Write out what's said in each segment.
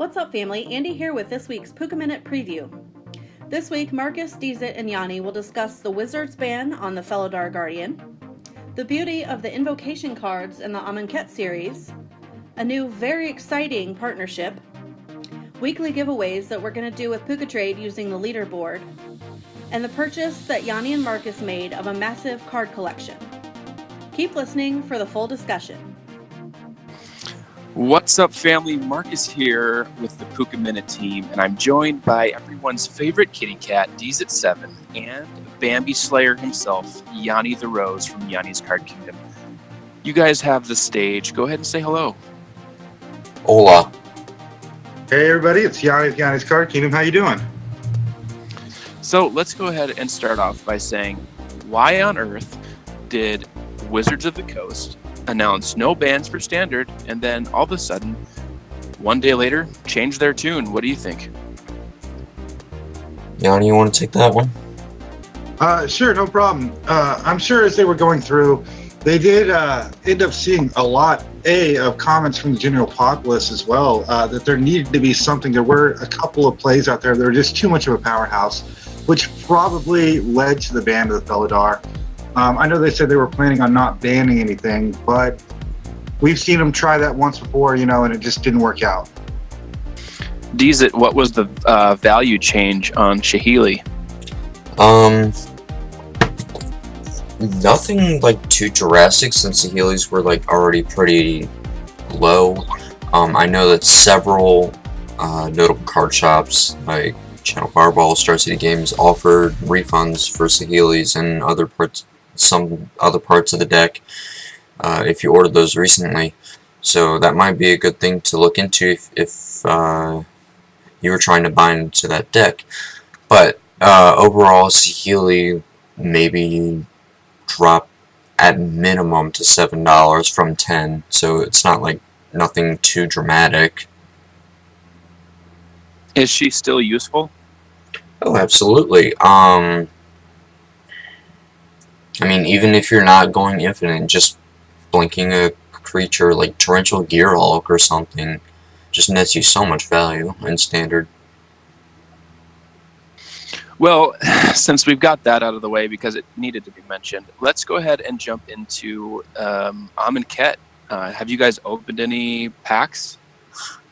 What's up, family? Andy here with this week's Puka Minute Preview. This week, Marcus, Dezit, and Yanni will discuss the Wizard's ban on the Felidar Guardian, the beauty of the Invocation cards in the Amonkhet series, a new very exciting partnership, weekly giveaways that we're going to do with Puka Trade using the leaderboard, and the purchase that Yanni and Marcus made of a massive card collection. Keep listening for the full discussion. What's up, family? Marcus here with the Puka Minute team, and I'm joined by everyone's favorite kitty cat, Dezit7, and Bambi Slayer himself, Yanni the Rose from Yanni's Card Kingdom. You guys have the stage. Go ahead and say hello. Hola. Hey everybody, it's Yanni's Card Kingdom. How you doing? So let's go ahead and start off by saying, why on earth did Wizards of the Coast announce no bans for Standard, and then all of a sudden, one day later, change their tune? What do you think? Yanni, you want to take that one? Sure, no problem. I'm sure as they were going through, they did end up seeing a lot, of comments from the general populace as well, that there needed to be something. There were a couple of plays out there that were just too much of a powerhouse, which probably led to the ban of the Felidar. I know they said they were planning on not banning anything, but we've seen them try that once before, and it just didn't work out. Dezit, what was the value change on Shahili? Nothing like too drastic, since the Heelys were like already pretty low. I know that several notable card shops like Channel Fireball, Star City Games offered refunds for Saheeli's and some other parts of the deck if you ordered those recently. So that might be a good thing to look into if you were trying to buy into that deck. But overall, Saheeli maybe drop at minimum to $7 from $10, so it's not like nothing too dramatic. Is she still useful? Oh, absolutely. I mean, even if you're not going infinite, just blinking a creature like Torrential Gearhulk or something just nets you so much value in Standard. Well, since we've got that out of the way because it needed to be mentioned, let's go ahead and jump into Amonkhet. Have you guys opened any packs?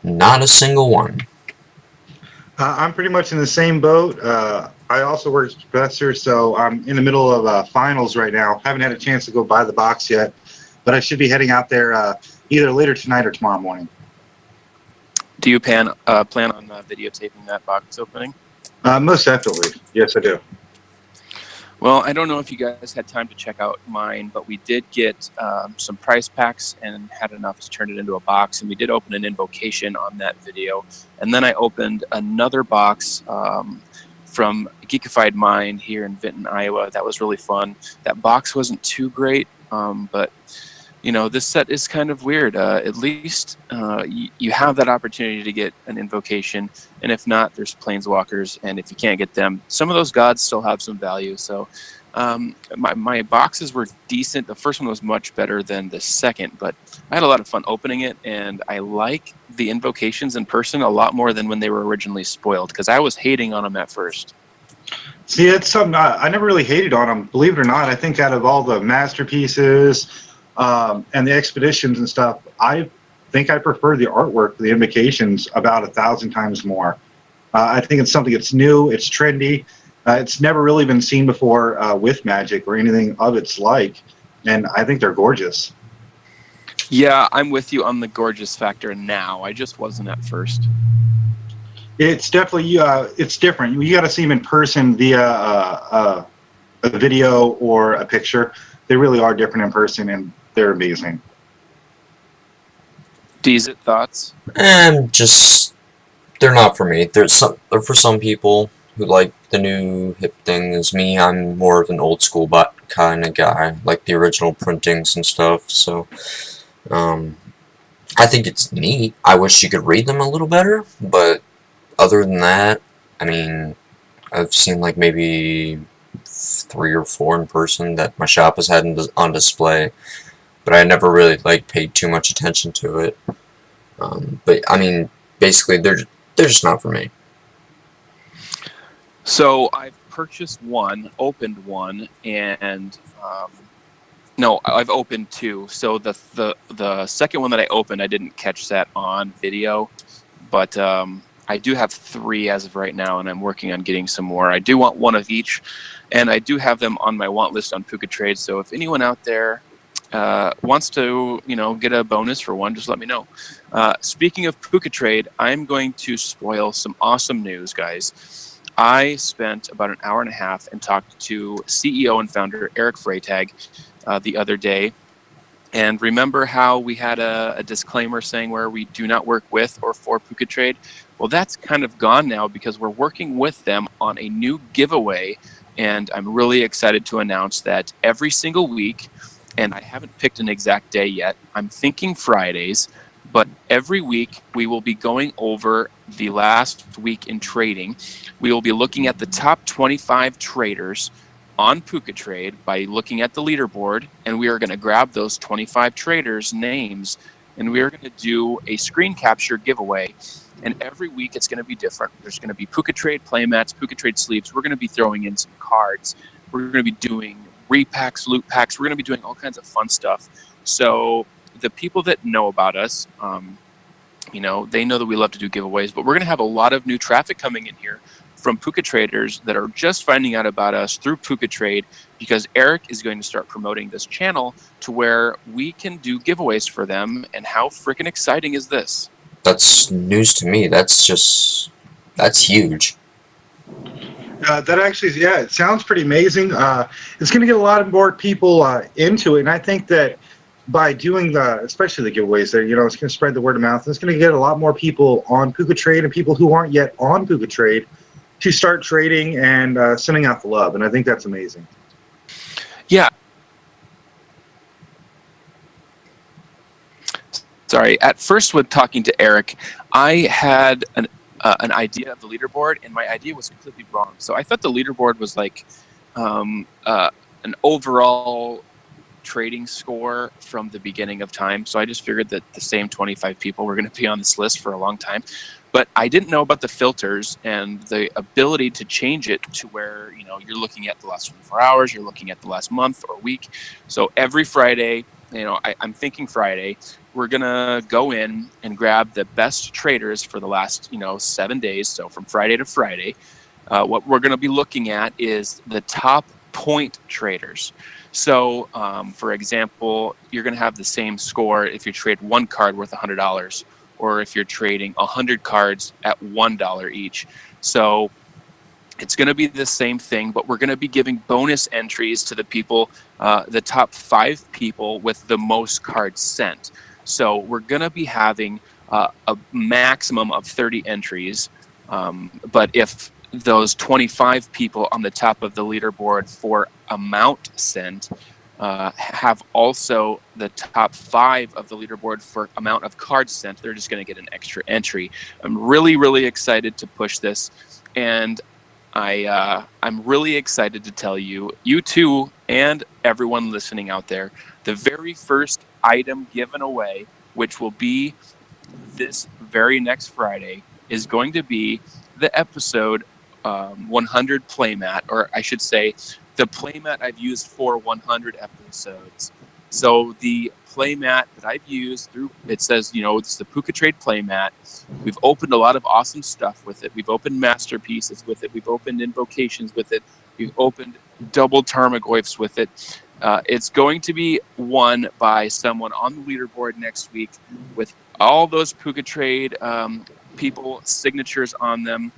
Not a single one. I'm pretty much in the same boat. I also work as a professor, so I'm in the middle of finals right now. Haven't had a chance to go buy the box yet, but I should be heading out there either later tonight or tomorrow morning. Do you plan on videotaping that box opening? Most definitely. Yes, I do. Well, I don't know if you guys had time to check out mine, but we did get some prize packs and had enough to turn it into a box, and we did open an invocation on that video. And then I opened another box from Geekified Mind here in Vinton, Iowa. That was really fun. That box wasn't too great, but this set is kind of weird. At least you have that opportunity to get an invocation, and if not, there's planeswalkers, and if you can't get them, some of those gods still have some value. So my boxes were decent. The first one was much better than the second, but I had a lot of fun opening it, and I like the invocations in person a lot more than when they were originally spoiled, because I was hating on them at first. See, it's something I never really hated on them, believe it or not. I think out of all the masterpieces and the expeditions and stuff, I think I prefer the artwork for the invocations about 1,000 times more. I think it's something that's new, it's trendy, it's never really been seen before with Magic or anything of its like, and I think they're gorgeous. Yeah, I'm with you on the gorgeous factor now. I just wasn't at first. It's definitely it's different. You got to see them in person via a video or a picture. They really are different in person, and they're amazing. Dezit, thoughts? They're not for me. They're for some people who like the new hip things. Me, I'm more of an old school kind of guy, like the original printings and stuff. So, I think it's neat. I wish you could read them a little better, but other than that, I mean, I've seen like maybe 3 or 4 in person that my shop has had on display, but I never really paid too much attention to it. But I mean, basically they're just not for me. So I've purchased one, opened one, and no, I've opened two. So the second one that I opened, I didn't catch that on video, but I do have three as of right now, and I'm working on getting some more. I do want one of each, and I do have them on my want list on Puka Trade. So if anyone out there wants to, get a bonus for one, just let me know. Speaking of Puka Trade, I'm going to spoil some awesome news, guys. I spent about an hour and a half and talked to CEO and founder Eric Freytag the other day. And remember how we had a disclaimer saying where we do not work with or for Puka Trade? Well, that's kind of gone now because we're working with them on a new giveaway. And I'm really excited to announce that every single week, and I haven't picked an exact day yet, I'm thinking Fridays, but every week we will be going over the last week in trading. We will be looking at the top 25 traders on Puka Trade by looking at the leaderboard, and we are going to grab those 25 traders' names, and we are going to do a screen capture giveaway. And every week it's going to be different. There's going to be Puka Trade playmats, Puka Trade sleeves. We're going to be throwing in some cards. We're going to be doing repacks, loot packs. We're going to be doing all kinds of fun stuff. So the people that know about us, they know that we love to do giveaways, but we're going to have a lot of new traffic coming in here from Puka traders that are just finding out about us through Puka Trade, because Eric is going to start promoting this channel to where we can do giveaways for them. And how freaking exciting is this? That's news to me. That's huge. That actually, yeah, it sounds pretty amazing. It's going to get a lot more people into it, and I think that by doing especially the giveaways there, it's going to spread the word of mouth. It's going to get a lot more people on Puka Trade and people who aren't yet on Puka Trade to start trading and sending out the love, and I think that's amazing. Yeah. Sorry. At first, with talking to Eric, I had an idea of the leaderboard, and my idea was completely wrong. So I thought the leaderboard was like an overall trading score from the beginning of time. So I just figured that the same 25 people were going to be on this list for a long time. But I didn't know about the filters and the ability to change it to where, you're looking at the last 24 hours, you're looking at the last month or week. So every Friday, I'm thinking Friday, we're going to go in and grab the best traders for the last, 7 days. So from Friday to Friday, what we're going to be looking at is the top point traders. So, for example, you're going to have the same score if you trade one card worth $100, or if you're trading 100 cards at $1 each. So it's going to be the same thing, but we're going to be giving bonus entries to the people, the top 5 people with the most cards sent. So we're going to be having a maximum of 30 entries. But if those 25 people on the top of the leaderboard for amount sent have also the top 5 of the leaderboard for amount of cards sent, they're just going to get an extra entry. I'm really, really excited to push this, and I'm really excited to tell you too, and everyone listening out there, the very first item given away, which will be this very next Friday, is going to be the episode 100 playmat, or I should say the playmat I've used for 100 episodes. So the playmat that I've used it says, it's the Puka Trade playmat. We've opened a lot of awesome stuff with it. We've opened masterpieces with it. We've opened invocations with it. We've opened double Tarmogoyfs with it. It's going to be won by someone on the leaderboard next week with all those Puka Trade people signatures on them.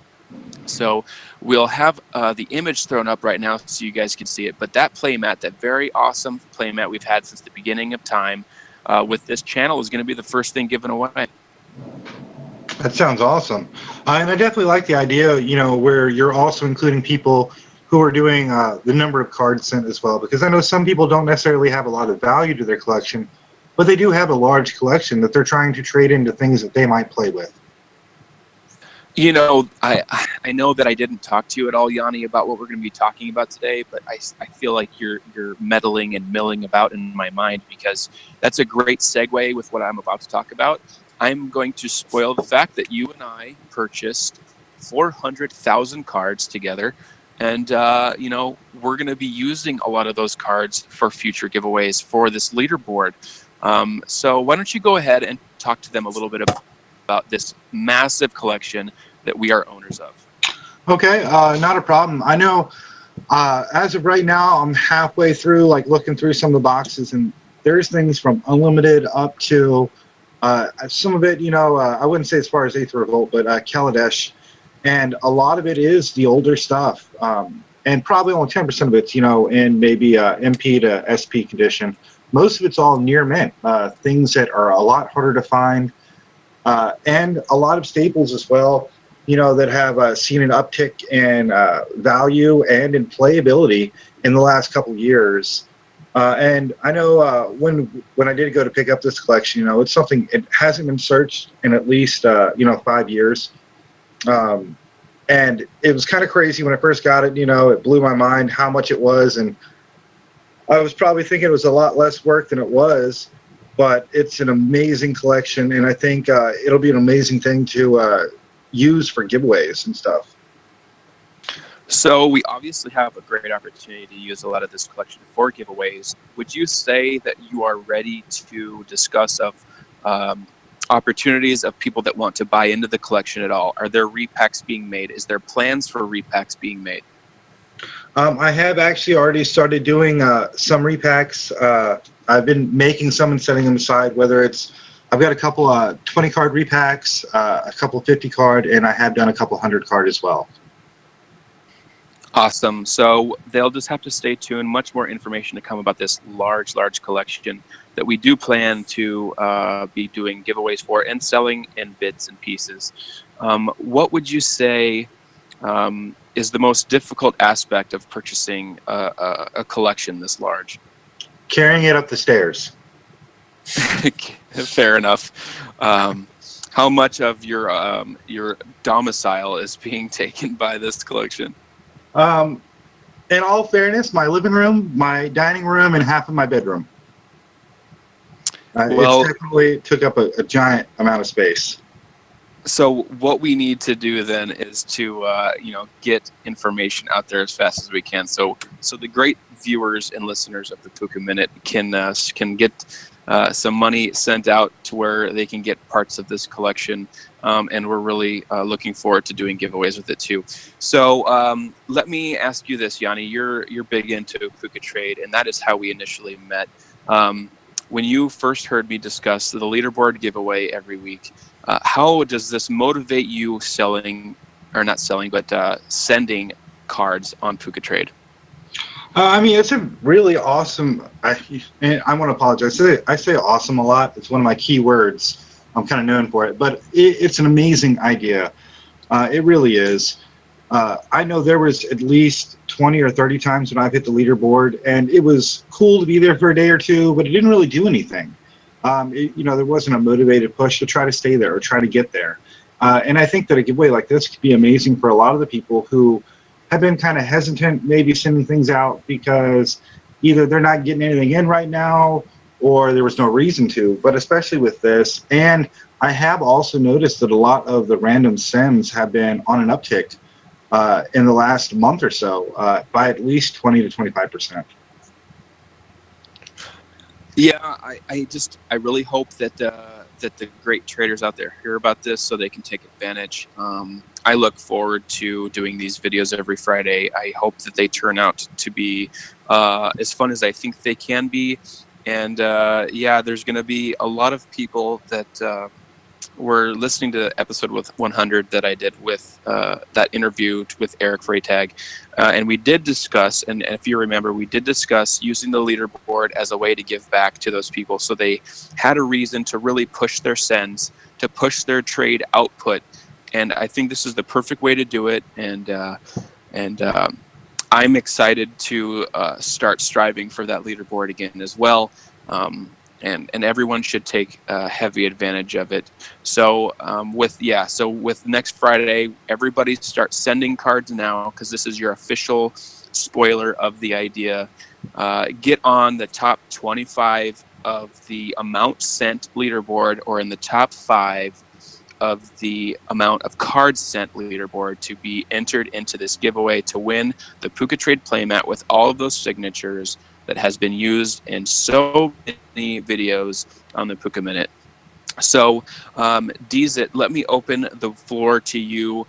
So we'll have the image thrown up right now so you guys can see it. But that playmat, that very awesome playmat we've had since the beginning of time with this channel, is going to be the first thing given away. That sounds awesome. And I definitely like the idea, where you're also including people who are doing the number of cards sent as well. Because I know some people don't necessarily have a lot of value to their collection, but they do have a large collection that they're trying to trade into things that they might play with. I know that I didn't talk to you at all, Yanni, about what we're going to be talking about today, but I feel like you're meddling and milling about in my mind, because that's a great segue with what I'm about to talk about. I'm going to spoil the fact that you and I purchased 400,000 cards together. And, we're going to be using a lot of those cards for future giveaways for this leaderboard. So why don't you go ahead and talk to them a little bit about this massive collection that we are owners of. Okay, not a problem. I know as of right now, I'm halfway through, like looking through some of the boxes, and there's things from unlimited up to some of it, I wouldn't say as far as Eighth Revolt, but Kaladesh. And a lot of it is the older stuff. And probably only 10% of it's, in maybe MP to SP condition. Most of it's all near mint, things that are a lot harder to find. And a lot of staples as well, that have seen an uptick in value and in playability in the last couple of years. And I know when I did go to pick up this collection, it's something, it hasn't been searched in at least 5 years. And it was kind of crazy when I first got it. It blew my mind how much it was, and I was probably thinking it was a lot less work than it was. But it's an amazing collection, and I think it'll be an amazing thing to use for giveaways and stuff. So we obviously have a great opportunity to use a lot of this collection for giveaways. Would you say that you are ready to discuss of opportunities of people that want to buy into the collection at all? Are there repacks being made? Is there plans for repacks being made? I have actually already started doing some repacks. I've been making some and setting them aside, whether it's, I've got a couple 20 card repacks, a couple 50 card, and I have done a couple 100 card as well. Awesome. So they'll just have to stay tuned. Much more information to come about this large collection that we do plan to be doing giveaways for and selling in bits and pieces. What would you say is the most difficult aspect of purchasing a collection this large? Carrying it up the stairs. Fair enough. How much of your domicile is being taken by this collection? In all fairness, my living room, my dining room, and half of my bedroom. It definitely took up a giant amount of space. So what we need to do then is to get information out there as fast as we can. So the great viewers and listeners of the Puka Minute can get some money sent out to where they can get parts of this collection, and we're really looking forward to doing giveaways with it too. So let me ask you this, Yanni. You're big into Puka Trade, and that is how we initially met. When you first heard me discuss the leaderboard giveaway every week, how does this motivate you sending cards on Puka Trade? It's a really awesome. And I want to apologize. I say awesome a lot. It's one of my key words. I'm kind of known for it, but it's an amazing idea. It really is. I know there was at least 20 or 30 times when I've hit the leaderboard, and it was cool to be there for a day or two, but it didn't really do anything. There wasn't a motivated push to try to stay there or try to get there. And I think that a giveaway like this could be amazing for a lot of the people who have been kind of hesitant, maybe sending things out because either they're not getting anything in right now or there was no reason to. But especially with this, and I have also noticed that a lot of the random sends have been on an uptick in the last month or so by at least 20 to 25%. Yeah, I really hope that the great traders out there hear about this so they can take advantage. I look forward to doing these videos every Friday. I hope that they turn out to be as fun as I think they can be. And there's going to be a lot of people that were listening to episode 100 that I did with that interview with Eric Freytag. And we did discuss, and if you remember, we did discuss using the leaderboard as a way to give back to those people. So they had a reason to really push their sends, to push their trade output. And I think this is the perfect way to do it. And I'm excited to start striving for that leaderboard again as well. And everyone should take heavy advantage of it. So with next Friday, everybody start sending cards now, because this is your official spoiler of the idea. Get on the top 25 of the amount sent leaderboard or in the top 5 of the amount of cards sent leaderboard to be entered into this giveaway to win the Puka Trade playmat with all of those signatures that has been used in so many videos on the Puka Minute. So, Dizit, let me open the floor to you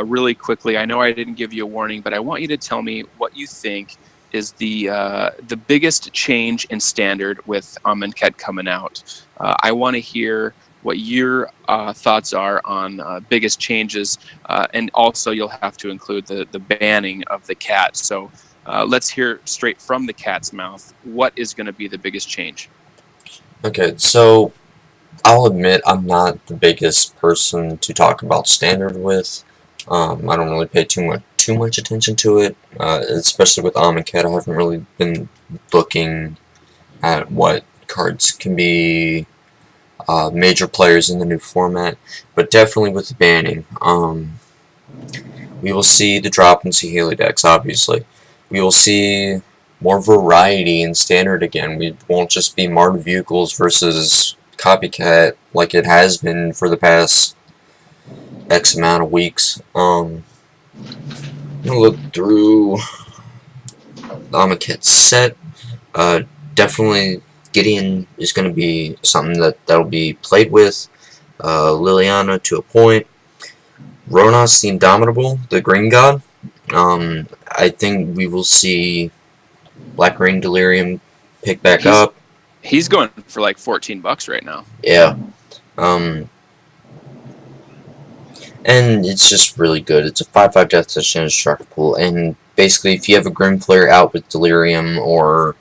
really quickly. I know I didn't give you a warning, but I want you to tell me what you think is the biggest change in standard with Amonkhet coming out. I want to hear what your thoughts are on biggest changes, and also you'll have to include the banning of the cat. So let's hear straight from the cat's mouth. What is going to be the biggest change? Okay, so I'll admit I'm not the biggest person to talk about standard with. I don't really pay too much attention to it, especially with Amonkhet. I haven't really been looking at what cards can be major players in the new format, but definitely with the banning. We will see the drop in Saheeli decks, obviously. We will see more variety in standard again. We won't just be Marta Vehicles versus Copycat like it has been for the past X amount of weeks. I'm gonna look through the Amonkhet set. Definitely Gideon is going to be something that'll be played with. Liliana to a point. Ronos the Indomitable, the Green God. I think we will see Black Green Delirium pick back up. He's going for like $14 right now. Yeah. And it's just really good. It's a 5/5 death touch and a destructive pool. And basically, if you have a Grim Flare out with Delirium or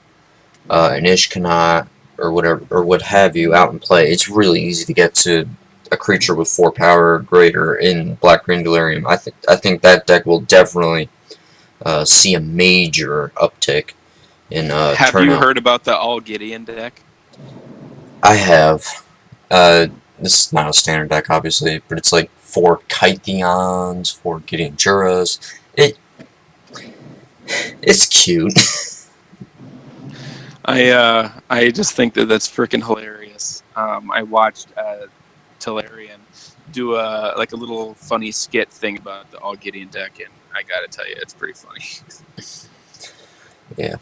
an Ishkanat or whatever, or what have you, out in play, it's really easy to get to a creature with 4 power or greater in Black Green Delirium. I think that deck will definitely see a major uptick in Have turnout. you heard about the All Gideon deck? I have. This is not a standard deck, obviously, but it's like 4 Kytheons, 4 Gideon Juras. It's cute. I just think that's freaking hilarious. I watched Tellerian do a little funny skit thing about the All Gideon deck, and I gotta tell you, it's pretty funny. Yeah.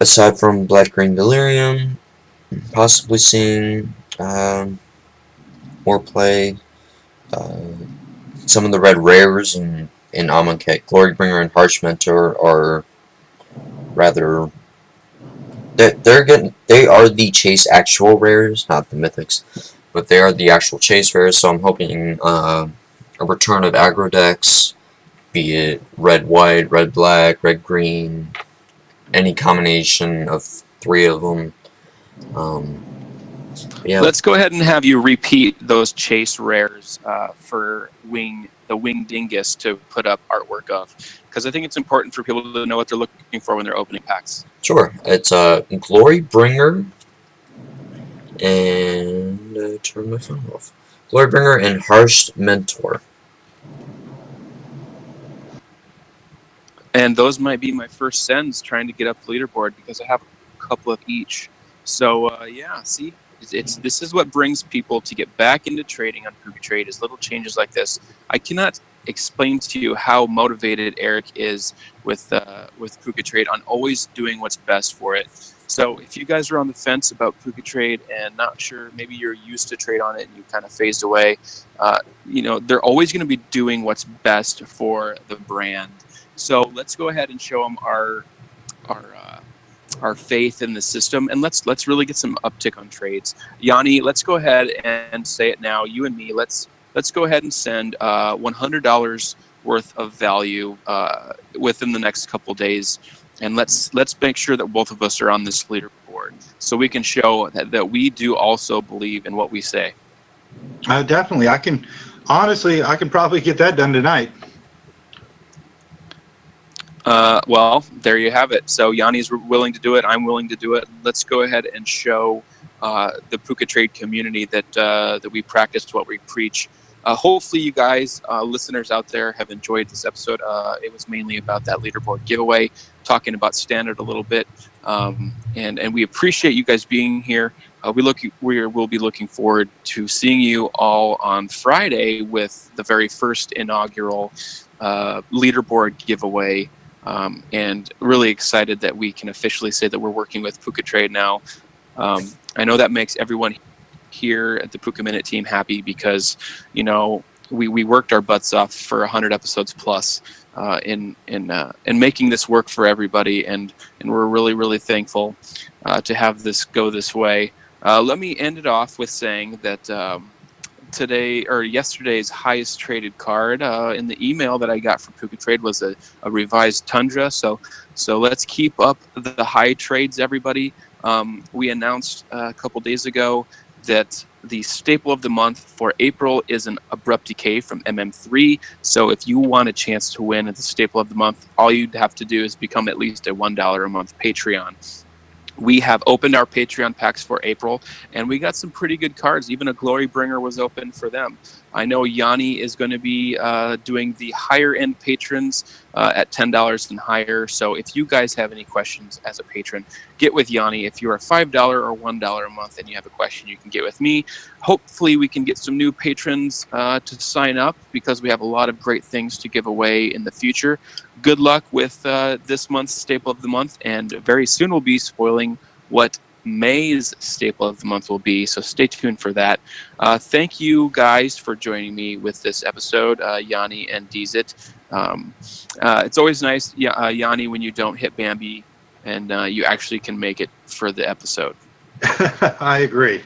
Aside from Black Green Delirium, possibly seeing more play. Some of the red rares in Amonkhet, Glorybringer and Harsh Mentor are rather. They are the chase actual rares, not the mythics, but they are the actual chase rares. So I'm hoping a return of aggro decks, be it red-white, red-black, red-green, any combination of 3 of them. Yeah. Let's go ahead and have you repeat those chase rares for the Wing Dingus to put up artwork of, because I think it's important for people to know what they're looking for when they're opening packs. Sure. It's Glorybringer and turn my phone off. Glorybringer and Harsh Mentor. And those might be my first sends trying to get up the leaderboard, because I have a couple of each. So yeah, see, this is what brings people to get back into trading on Puka Trade, is little changes like this. I cannot explain to you how motivated Eric is with Puka Trade on always doing what's best for it. So if you guys are on the fence about Puka Trade and not sure, maybe you're used to trade on it and you kind of phased away, they're always going to be doing what's best for the brand. So let's go ahead and show them our faith in the system, and let's really get some uptick on trades. Yanni, let's go ahead and say it now. You and me, let's go ahead and send $100 worth of value within the next couple days, and let's make sure that both of us are on this leaderboard, so we can show that we do also believe in what we say. Definitely, I can probably get that done tonight. Well, there you have it. So Yanni's willing to do it. I'm willing to do it. Let's go ahead and show the Puka Trade community that we practice what we preach. Hopefully you guys, listeners out there, have enjoyed this episode. It was mainly about that leaderboard giveaway, talking about standard a little bit. And we appreciate you guys being here. We'll be looking forward to seeing you all on Friday with the very first inaugural leaderboard giveaway. And really excited that we can officially say that we're working with Puka Trade now. I know that makes everyone here at the Puka Minute team happy because, you know, we worked our butts off for 100 episodes plus in making this work for everybody, and we're really thankful to have this go this way. Let me end it off with saying that yesterday's highest traded card in the email that I got from Puka Trade was a revised Tundra. So let's keep up the high trades, everybody. We announced a couple days ago that the staple of the month for April is an Abrupt Decay from MM3. So if you want a chance to win at the staple of the month, all you'd have to do is become at least a $1 a month Patreon. We have opened our Patreon packs for April, and we got some pretty good cards. Even a Glory Bringer was open for them. I know Yanni is going to be doing the higher-end patrons at $10 and higher. So if you guys have any questions as a patron, get with Yanni. If you're a $5 or $1 a month and you have a question, you can get with me. Hopefully we can get some new patrons to sign up because we have a lot of great things to give away in the future. Good luck with this month's staple of the month, and very soon we'll be spoiling what May's staple of the month will be, so stay tuned for that. Thank you guys for joining me with this episode, Yanni and Dizit. It's always nice, Yanni, when you don't hit Bambi and you actually can make it for the episode. I agree.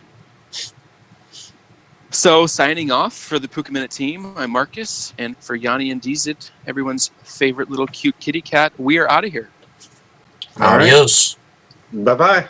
So signing off for the Puka Minute team, I'm Marcus, and for Yanni and Dizit, everyone's favorite little cute kitty cat, we are out of here. Adios. Bye-bye.